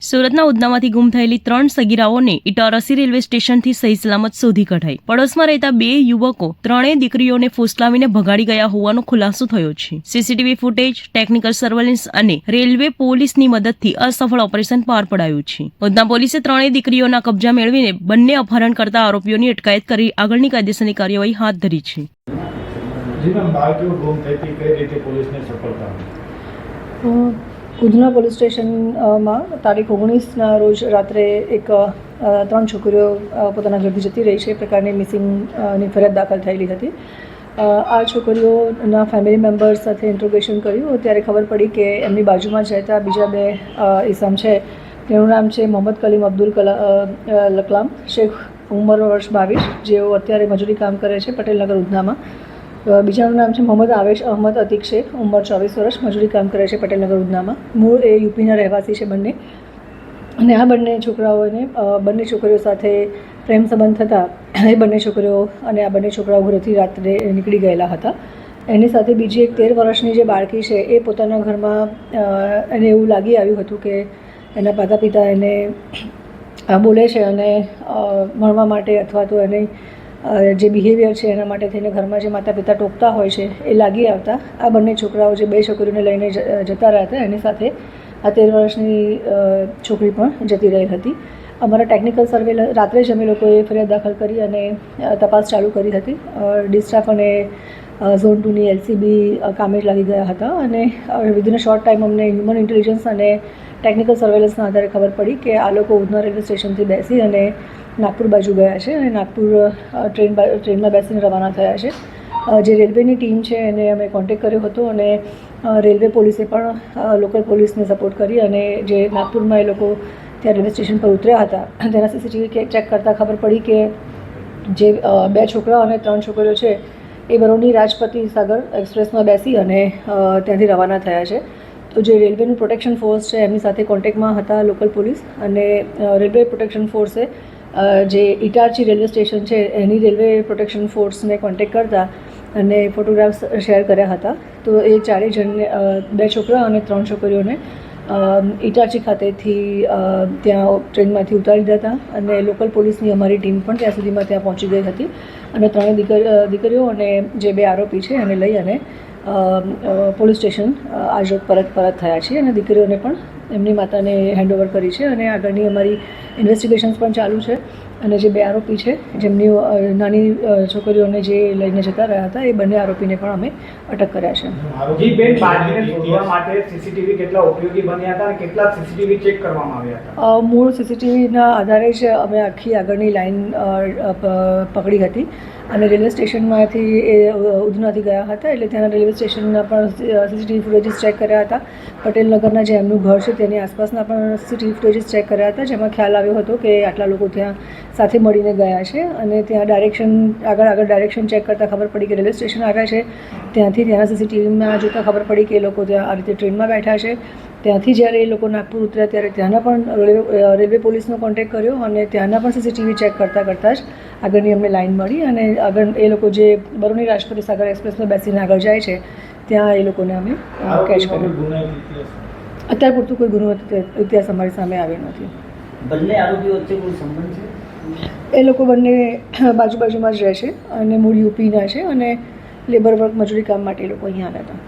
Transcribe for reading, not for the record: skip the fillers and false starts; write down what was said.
સુરતના ઉધનામાંથી ગુમ થયેલી 3 સગીરાઓને ઇટારસી રેલવે સ્ટેશનથી સહી સલામત શોધી કઢાઈ. પડોશમાં રહેતા 2 યુવકો ત્રણેય દીકરીઓને ફોસલાવીને ભગાડી ગયા હોવાનો ખુલાસો થયો છે. સીસીટીવી ફૂટેજ, ટેકનિકલ સર્વેલન્સ અને રેલવે પોલીસની મદદથી અસફળ ઓપરેશન પાર પડાયું છે. ઉધના પોલીસે ત્રણેય દીકરીઓના કબજા મેળવીને બંને અપહરણ કરતા આરોપીઓની અટકાયત કરી આગળની કાયદેસરની કાર્યવાહી હાથ ધરી છે. ઉધના પોલીસ સ્ટેશનમાં તારીખ 19ના રોજ રાત્રે એક 3 છોકરીઓ પોતાના ઘરથી જતી રહી છે એ પ્રકારની મિસિંગની ફરિયાદ દાખલ થયેલી હતી. આ છોકરીઓના ફેમિલી મેમ્બર્સ સાથે ઇન્ટ્રોગેશન કર્યું ત્યારે ખબર પડી કે એમની બાજુમાં જ રહેતા બીજા 2 ઇસમ છે. તેનું નામ છે મોહમ્મદ કલીમ અબ્દુલ લકલામ શેખ, ઉંમર વર્ષ 22, જેઓ અત્યારે મજૂરી કામ કરે છે પટેલનગર ઉધનામાં. બીજાનું નામ છે મોહમ્મદ આવેશ અહમદ અતિક શેખ, ઉંમર 24 વર્ષ, મજૂરી કામ કરે છે પટેલનગર ઉધનામાં. મૂળ એ યુપીના રહેવાસી છે બંને. અને આ બંને છોકરીઓ સાથે પ્રેમ સંબંધ થતાં એ બંને છોકરીઓ અને આ બંને છોકરાઓ ઘરેથી રાત્રે નીકળી ગયેલા હતા. એની સાથે બીજી એક 13 વર્ષની જે બાળકી છે એ પોતાના ઘરમાં એને એવું લાગી આવ્યું હતું કે એના માતા પિતા એને બોલે છે અને મળવા માટે અથવા તો એને જે બિહેવિયર છે એના માટે થઈને ઘરમાં જે માતા પિતા ટોકતા હોય છે એ લાગી આવતા આ બંને છોકરાઓ જે 2 છોકરીઓને લઈને જતા રહ્યા હતા એની સાથે આ 13 વર્ષની છોકરી પણ જતી રહેલ હતી. અમારા ટેકનિકલ સર્વેલન્સ રાત્રે જ અમે લોકોએ ફરિયાદ દાખલ કરી અને તપાસ ચાલુ કરી હતી. ડિસ્ટાફ અને ઝોન 2ની એલસીબી કામે જ લાગી ગયા હતા અને વિધિન અ શોર્ટ ટાઈમ અમને હ્યુમન ઇન્ટેલિજન્સ અને ટેકનિકલ સર્વેલન્સના આધારે ખબર પડી કે આ લોકો ઉધના રેલવે સ્ટેશનથી બેસી અને નાગપુર બાજુ ગયા છે અને નાગપુર ટ્રેનમાં બેસીને રવાના થયા છે. જે રેલવેની ટીમ છે એને અમે કોન્ટેક્ટ કર્યો હતો અને રેલવે પોલીસે પણ લોકલ પોલીસને સપોર્ટ કરી અને જે નાગપુરમાં એ લોકો ત્યાં રેલવે સ્ટેશન પર ઉતર્યા હતા તેના સીસીટીવી ચેક કરતાં ખબર પડી કે જે 2 છોકરાઓ અને 3 છોકરીઓ છે એ બરોની રાજપતિ સાગર એક્સપ્રેસમાં બેસી અને ત્યાંથી રવાના થયા છે. તો જે રેલવેનું પ્રોટેક્શન ફોર્સ છે એમની સાથે કોન્ટેક્ટમાં હતા લોકલ પોલીસ અને રેલવે પ્રોટેક્શન ફોર્સે જે ઇટારસી રેલવે સ્ટેશન છે એની રેલવે પ્રોટેક્શન ફોર્સને કોન્ટેક્ટ કરતા અને ફોટોગ્રાફ્સ શેર કર્યા હતા. તો એ 4 જણને 2 છોકરા અને 3 છોકરીઓને ઇટારસી ખાતેથી ત્યાં ટ્રેનમાંથી ઉતારી દીધા હતા અને લોકલ પોલીસની અમારી ટીમ પણ ત્યાં સુધીમાં ત્યાં પહોંચી ગઈ હતી અને 3 દીકરીઓ અને જે 2 આરોપી છે એને લઈ અને પોલીસ સ્ટેશન આજરોજ પરત થયા છીએ અને દીકરીઓને પણ એમની માતાને હેન્ડઓવર કરી છે અને આગળની અમારી ઇન્વેસ્ટિગેશન્સ પણ ચાલુ છે. અને જે 2 આરોપી છે જેમની નાની છોકરીઓને જે લઈને જતા રહ્યા હતા એ બંને આરોપીને પણ અમે અટક કર્યા છે. મૂળ સીસીટીવીના આધારે જ અમે આખી આગળની લાઈન પકડી હતી અને રેલવે સ્ટેશનમાંથી એ ઉધનાથી ગયા હતા એટલે ત્યાંના રેલવે સ્ટેશનના પણ સીસીટીવી ફૂટેજીસ ચેક કર્યા હતા. પટેલનગરના જે એમનું ઘર છે તેની આસપાસના પણ સીસીટીવી ફૂટેજીસ ચેક કર્યા હતા જેમાં ખ્યાલ આવ્યો હતો કે આટલા લોકો ત્યાં સાથે મળીને ગયા છે અને ત્યાં આગળ ડાયરેક્શન ચેક કરતાં ખબર પડી કે રેલવે સ્ટેશન આવ્યા છે. ત્યાંના સીસીટીવીમાં જોતાં ખબર પડી કે એ લોકો ત્યાં આ રીતે ટ્રેનમાં બેઠા છે. ત્યાંથી જ્યારે એ લોકો નાગપુર ઉતર્યા ત્યારે ત્યાંના પણ રેલવે પોલીસનો કોન્ટેક્ટ કર્યો અને ત્યાંના પણ સીસીટીવી ચેક કરતાં જ આગળની અમને લાઈન મળી અને આગળ એ લોકો જે બરોની રાજપતિ સાગર એક્સપ્રેસમાં બેસીને આગળ જાય છે ત્યાં એ લોકોને અમે કેચ કર્યો. અત્યાર પૂરતું કોઈ ગુનો ઇતિહાસ અમારી સામે આવ્યો નથી. બંને આરોપીઓ વચ્ચે કોઈ સંબંધ છે? એ લોકો બંને બાજુમાં જ રહે છે અને મૂળ યુપીના છે અને લેબર વર્ક મજૂરી કામ માટે એ લોકો અહીંયા આવ્યા હતા.